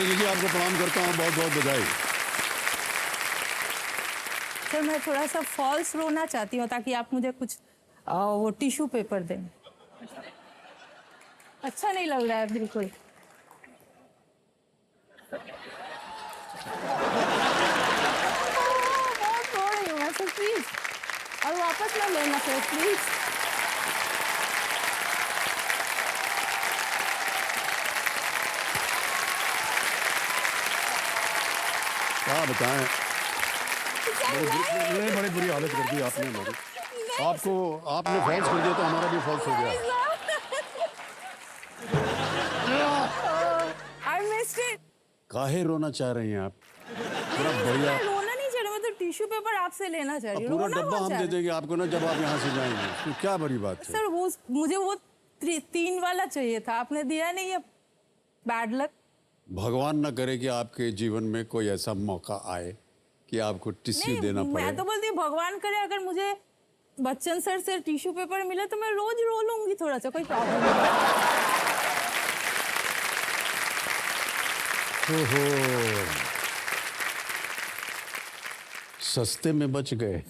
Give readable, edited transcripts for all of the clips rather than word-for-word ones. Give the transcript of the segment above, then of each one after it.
गार्गी जी आपको प्रणाम करता हूँ, बहुत बहुत बधाई। सर मैं थोड़ा सा फॉल्स रोना चाहती हूँ ताकि आप मुझे कुछ वो टिश्यू पेपर दें। अच्छा नहीं लग रहा है बिल्कुल। बहुत रो रही हूँ मैं सर, प्लीज और वापस ना लेना सर प्लीज। क्या बताएं, बड़ी बुरी हालत कर दी आपने हमारी। आपको आपने फॉल्स कर दिया तो हमारा भी फॉल्स हो गया। I missed it. काहे रोना चाह रही हैं आप? थोड़ा बढ़िया। मैं रोना नहीं चाह रही, मैं तो टिश्यू पेपर आपसे लेना चाह रही हूँ। पूरा रोना डब्बा मत हम चाह दे रही। देंगे आपको ना, जब आप यहाँ से जाएंगे। तो क्या बड़ी बात है सर वो मुझे वो 3 वाला चाहिए था, आपने दिया नहीं। अब बैड लक। भगवान ना करे कि आपके जीवन में कोई ऐसा मौका आए कि आपको टिश्यू देना पड़े। मैं तो बोलती हूँ भगवान करे अगर मुझे बच्चन सर से टिश्यू पेपर मिला तो मैं रोज रो लूंगी, थोड़ा सा कोई प्रॉब्लम नहीं। ओहो, सस्ते में बच गए।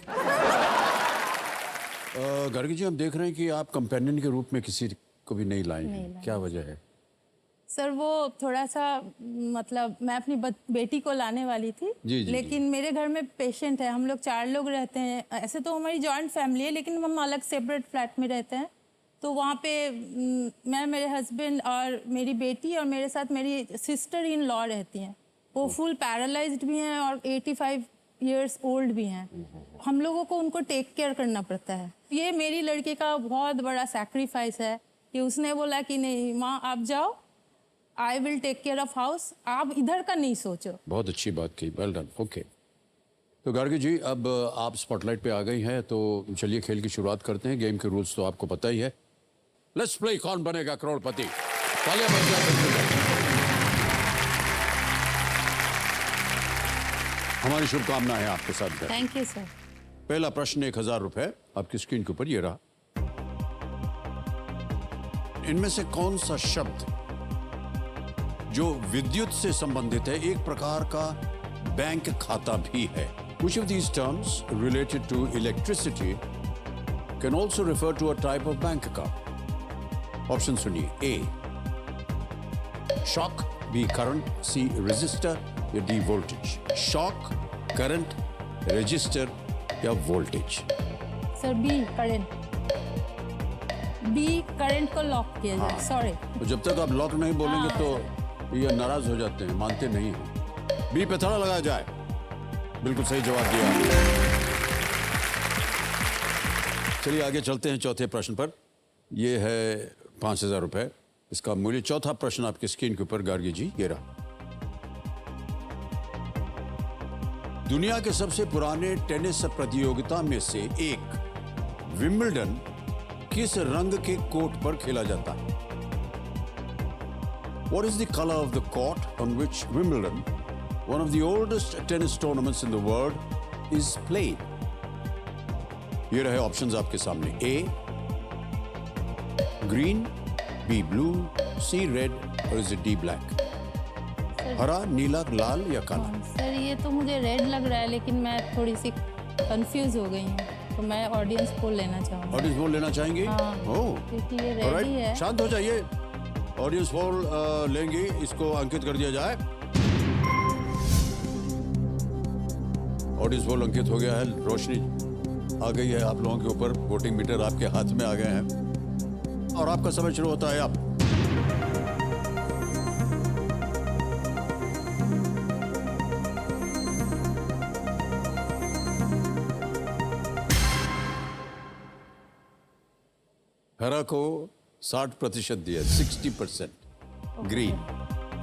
गार्गी जी हम देख रहे हैं कि आप कंपेनियन के रूप में किसी को भी नहीं लाई हैं, क्या वजह है? सर वो थोड़ा सा मतलब मैं अपनी बेटी को लाने वाली थी। जी, जी, लेकिन मेरे घर में पेशेंट है, हम लोग 4 लोग रहते हैं। ऐसे तो हमारी जॉइंट फैमिली है लेकिन हम अलग सेपरेट फ्लैट में रहते हैं। तो वहाँ पे मैं, मेरे हस्बैंड और मेरी बेटी और मेरे साथ मेरी सिस्टर इन लॉ रहती हैं। वो फुल पैरालाइज्ड भी हैं और 85 इयर्स ओल्ड भी हैं। हम लोगों को उनको टेक केयर करना पड़ता है। ये मेरी लड़की का बहुत बड़ा सैक्रिफाइस है कि उसने बोला कि नहीं माँ आप जाओ, I will take care of house, आप इधर का नहीं सोचो। बहुत अच्छी बात की, वेल डन, ओके। तो गार्गी जी अब आप स्पॉटलाइट पे आ गई हैं, तो चलिए खेल की शुरुआत करते हैं। गेम के रूल्स तो आपको पता ही है। लेट्स प्ले कौन बनेगा करोड़पति। तालियां बजाएं। हमारी शुभकामनाएं आपके साथ है। Thank you sir. पहला प्रश्न 1000 रुपए आपकी स्क्रीन के ऊपर ये रहा। इनमें से कौन सा शब्द जो विद्युत से संबंधित है एक प्रकार का बैंक खाता भी है? Which of these terms related to electricity can also refer to a type of bank account? Option सुनिए। A shock, B current, C resistor या D voltage। shock, current, register या voltage। Sir B current. B current को lock किया जाए। Sorry. तो जब तक आप लॉक नहीं बोलेंगे तो ये नाराज हो जाते हैं, मानते नहीं हैं। बी पे थोड़ा लगाया जाए। बिल्कुल सही जवाब दिया। चलिए आगे चलते हैं चौथे प्रश्न पर। यह है 5000 रुपए, इसका मूल्य। चौथा प्रश्न आपकी स्क्रीन के ऊपर गार्गी जी ये रहा। दुनिया के सबसे पुराने टेनिस प्रतियोगिता में से एक विंबलडन किस रंग के कोर्ट पर खेला जाता है? What is the color of the court on which Wimbledon, one of the oldest tennis tournaments in the world, is played? ये रहे ऑप्शंस आपके सामने। A green, B blue, C red और is it D black? हरा, नीला, लाल या काला? Sir ये तो मुझे रेड लग रहा है लेकिन मैं थोड़ी सी कंफ्यूज हो गई हूँ, तो मैं ऑडियंस पोल लेना चाहूँगी। ऑडियंस पोल लेना चाहेंगे? हाँ, ओह, क्योंकि ये रेड ही है। शांत हो जाइए। ऑडियंस पोल लेंगे, इसको अंकित कर दिया जाए। ऑडियंस पोल अंकित हो गया है। रोशनी आ गई है आप लोगों के ऊपर। वोटिंग मीटर आपके हाथ में आ गए हैं और आपका समय शुरू होता है। आप हरा को 60% दिया, 60%। ग्रीन।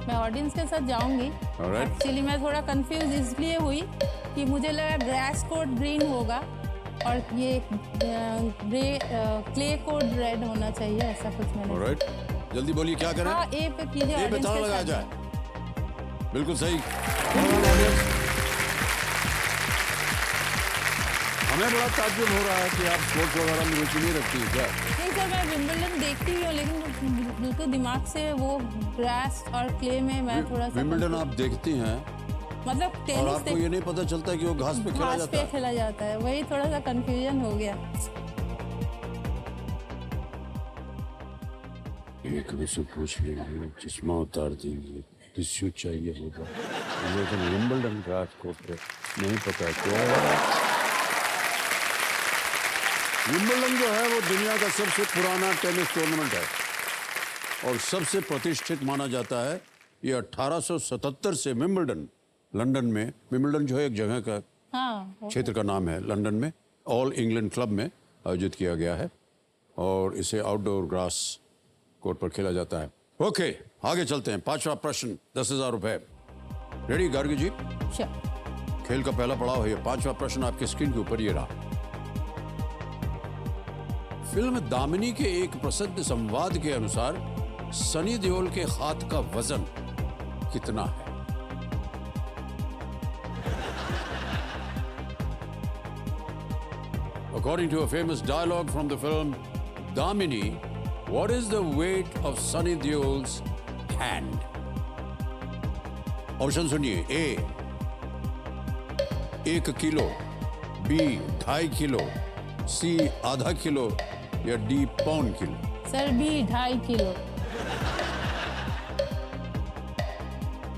मैं ऑडियंस के साथ जाऊंगी। एक्चुअली मैं थोड़ा कंफ्यूज इसलिए हुई कि मुझे लगा ग्रास कोड ग्रीन होगा और ये क्ले कोड रेड होना चाहिए, ऐसा कुछ मैंने। ऑलराइट, जल्दी बोलिए क्या करें? हाँ, ए पे कीजिए। ए पे ताला लगाया जाए। बिल्कुल सही। हमें बड़ा ताज्जुब हो रहा है कि आप स्पोर्ट्स वगैरह में रुचि नहीं रखती है क्या? नहीं सर, मैं विंबलडन देखती ही हूँ, लेकिन बिल्कुल दिमाग से वो ग्रास और क्ले में मैं थोड़ा सा विंबलडन आप देखती हैं मतलब और टेनिस आपको ये नहीं पता चलता कि वो घास पे खेला घास जाता पे है। खेला जाता है, वही थोड़ा सा कंफ्यूजन हो गया। एक से पूछ लेंगे, चश्मा उतार देंगे, टिश्यू चाहिए होगा, लेकिन विंबलडन का आपको नहीं पता क्या है। विंबलडन जो है वो दुनिया का सबसे पुराना टेनिस टूर्नामेंट है और सबसे प्रतिष्ठित माना जाता है। ये 1877 से विंबलडन, लंदन में, विंबलडन जो है एक जगह का हाँ, क्षेत्र का नाम है, लंदन में ऑल इंग्लैंड क्लब में आयोजित किया गया है और इसे आउटडोर ग्रास कोर्ट पर खेला जाता है। ओके, आगे चलते हैं। 5वां प्रश्न, 10,000 रुपए। रेडी गार्गी जी? श्योर। खेल का पहला पड़ाव है ये। 5वां प्रश्न आपके स्क्रीन के ऊपर ये रहा। फिल्म दामिनी के एक प्रसिद्ध संवाद के अनुसार सनी देओल के हाथ का वजन कितना है? According to a famous dialogue from the film Damini, what is the weight of Sunny Deol's hand? Option सुनिए। ए 1 किलो, बी 2.5 किलो, सी आधा किलो या डी पौन किलो। Sir B 2.5 kilo.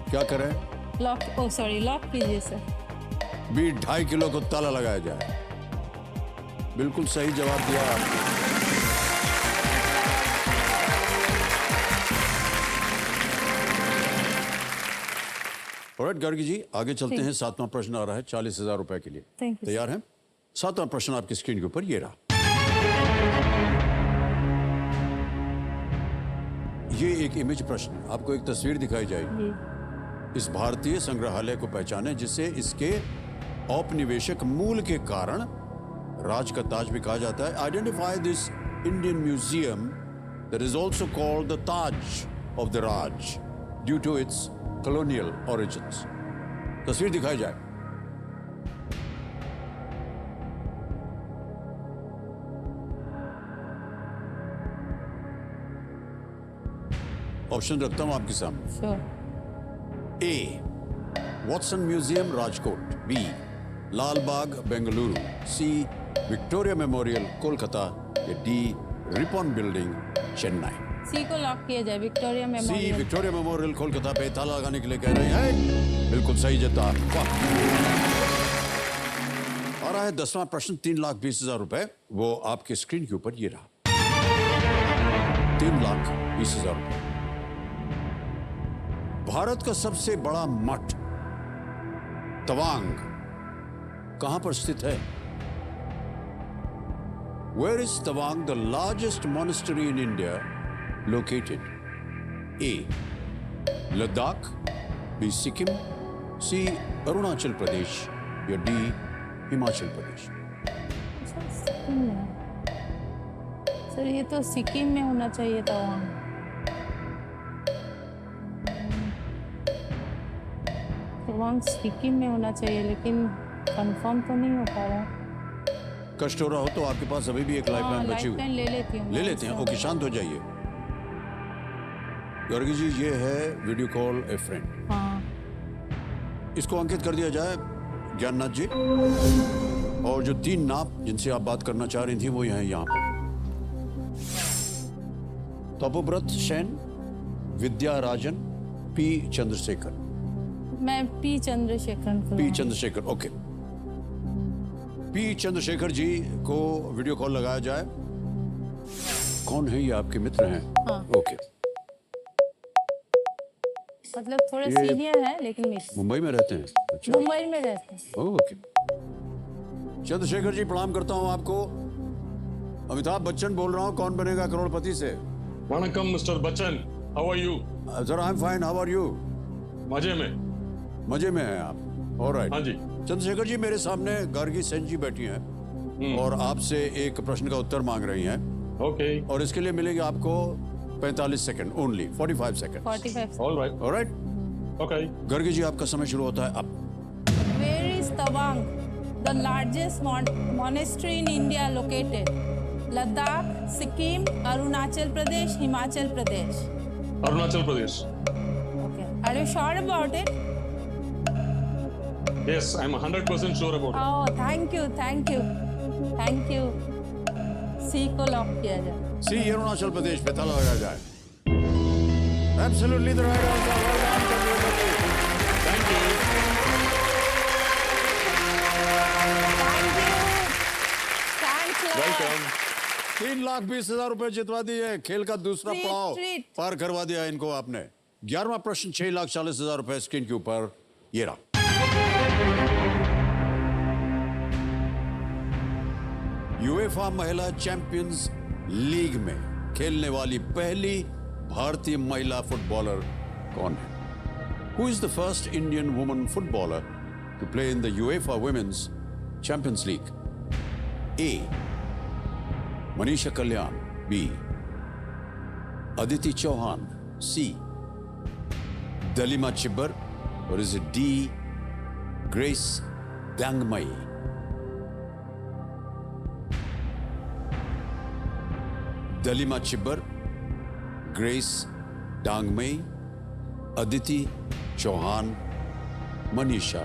क्या करें? लॉक, ओ सॉरी, लॉक कीजिए सर। बी 2.5 किलो को ताला लगाया जाए। बिल्कुल सही जवाब दिया आपने। ऑलराइट गार्गी जी, आगे चलते हैं। 7वां प्रश्न आ रहा है 40,000 रुपए के लिए। Thank you, तैयार हैं? 7वां प्रश्न आपकी स्क्रीन के ऊपर ये रहा। ये एक इमेज प्रश्न, आपको एक तस्वीर दिखाई जाएगी। इस भारतीय संग्रहालय को पहचाने जिसे इसके औपनिवेशिक मूल के कारण राज का ताज भी कहा जाता है। Identify this Indian museum that is also called the Taj of the Raj due to its colonial origins. तस्वीर दिखाई जाए। ऑप्शन रखता हूं आपके सामने। Sure. A Watson museum Rajkot, B Lal Bagh Bengaluru, C Victoria memorial Kolkata या D Ripon building Chennai. C को लॉक किया जाए, Victoria C memorial. Victoria memorial Kolkata पे ताला लगाने के लिए कह रहे हैं। बिल्कुल सही जवाब। आ रहा है 10वां प्रश्न, 3,20,000 रुपए। वो आपके स्क्रीन के ऊपर ये रहा। 3,20,000 रुपए। भारत का सबसे बड़ा मठ तवांग कहां पर स्थित है? Where is Tawang, the largest monastery in India, located? A. Ladakh, B. Sikkim, C. Arunachal Pradesh या D. हिमाचल प्रदेश। सर सिक्किम में। सर ये तो सिक्किम में होना चाहिए था वहाँ। तवांग सिक्किम में होना चाहिए, लेकिन कंफर्म तो नहीं हो पा रहा। कष्ट हो रहा हो तो आपके पास अभी भी एक लाइफलाइन बची हुई। लाइफलाइन ले लेती हूँ। ले लेते हैं। ओके, शांत हो जाइए। गर्गी जी, ये है वीडियो कॉल ए फ्रेंड। हाँ। इसको अंकित कर दिया जाए ज्ञाननाथ जी। और जो 3 नाम जिनसे आप बात करना चाह रही थी वो यहाँ पर तपोव्रत सेन, विद्या राजन, पी चंद्रशेखर। मैं पी चंद्रशेखर को। P Chandrashekhar, okay. P Chandrashekhar ji को वीडियो कॉल लगाया जाए। कौन है ये? आपके मित्र हैं? हाँ। ओके। मतलब थोड़े सीनियर है, लेकिन मिस मुंबई में रहते हैं? अच्छा, मुंबई में रहते हैं। ओके। चंद्रशेखर जी, प्रणाम करता हूं आपको। अमिताभ बच्चन बोल रहा हूं, कौन बनेगा करोड़पति से। वणक्कम mister Bachchan, how are you? Sir I am fine, how are you? मजे में। मजे में हैं आप? ऑलराइट। हाँ जी। चंद्रशेखर जी, मेरे सामने गार्गी सेन जी बैठी हैं और आपसे एक प्रश्न का उत्तर मांग रही हैं। ओके। और इसके लिए मिलेगा आपको 45 second only, 45 second. 45। Alright. Alright. Okay. Gargi ji, आपका समय शुरू होता है अब। Where is Tawang? the largest monastery in India located? Ladakh, Sikkim, Arunachal Pradesh, Himachal Pradesh. Arunachal Pradesh. Okay. Are you sure about it? Yes, I'm 100% sure about it. Oh, thank you, thank you, thank you. C को lock किया जाए. सी अरुणाचल प्रदेश पे ताला लगा जाए. Absolutely the right answer. Well done, Chandrasekar. Thank you. Thank you. Thanks a lot. Welcome. 3,20,000 रुपए जितवा दिए. खेल का दूसरा Treat, पड़ाव treat. पार करवा दिया इनको आपने. 11वां प्रश्न 6,40,000 रुपए स्क्रीन के ऊपर ये रहा. यूएफा महिला चैंपियंस लीग में खेलने वाली पहली भारतीय महिला फुटबॉलर कौन है? Who is the first Indian woman footballer to play in the UEFA Women's Champions League? A. Manisha Kalyan. B. Aditi Chauhan. C. Dalima Chibbar. Or is it D. Grace Dangmai? Dalima Chhibber, Grace Dangmei, Aditi Chauhan, Manisha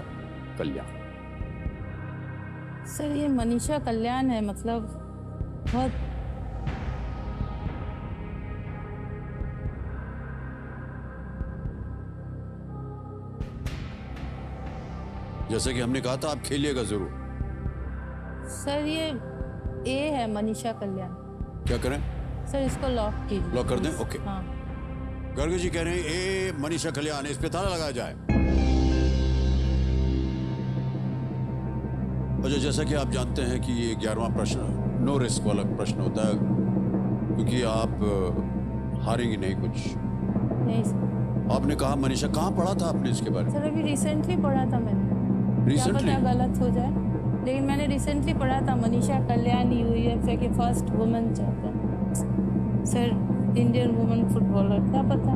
Kalyan. Sir ये मनीषा कल्याण है, मतलब बहुत जैसे कि हमने कहा था आप खेलिएगा जरूर. सर ये ए है मनीषा कल्याण. क्या करें? सर इसको लॉक कीजिए. लॉक कर दें? ओके. हाँ. गर्ग जी कह रहे हैं ए मनीषा कल्याण, इस पे ताला लगाया जाए. अच्छा, जैसा कि आप जानते हैं कि ये 11वां प्रश्न नो रिस्क वाला प्रश्न होता है, क्योंकि आप हारेंगे नहीं कुछ. नहीं सर. आपने कहा मनीषा, कहाँ पढ़ा था आपने इसके बारे में? सर अभी रिसेंटली पढ़ा था मैंने. क्या रिसेंटली? पता गलत हो जाए, लेकिन मैंने रिसेंटली पढ़ा था मनीषा कल्याण यूएफए के first women champion. Sir Indian women footballer, क्या पता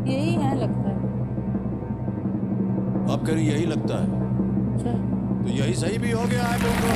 यही है लगता है. आप कह रही यही लगता है, सर तो यही सही भी हो गया है बिल्कुल.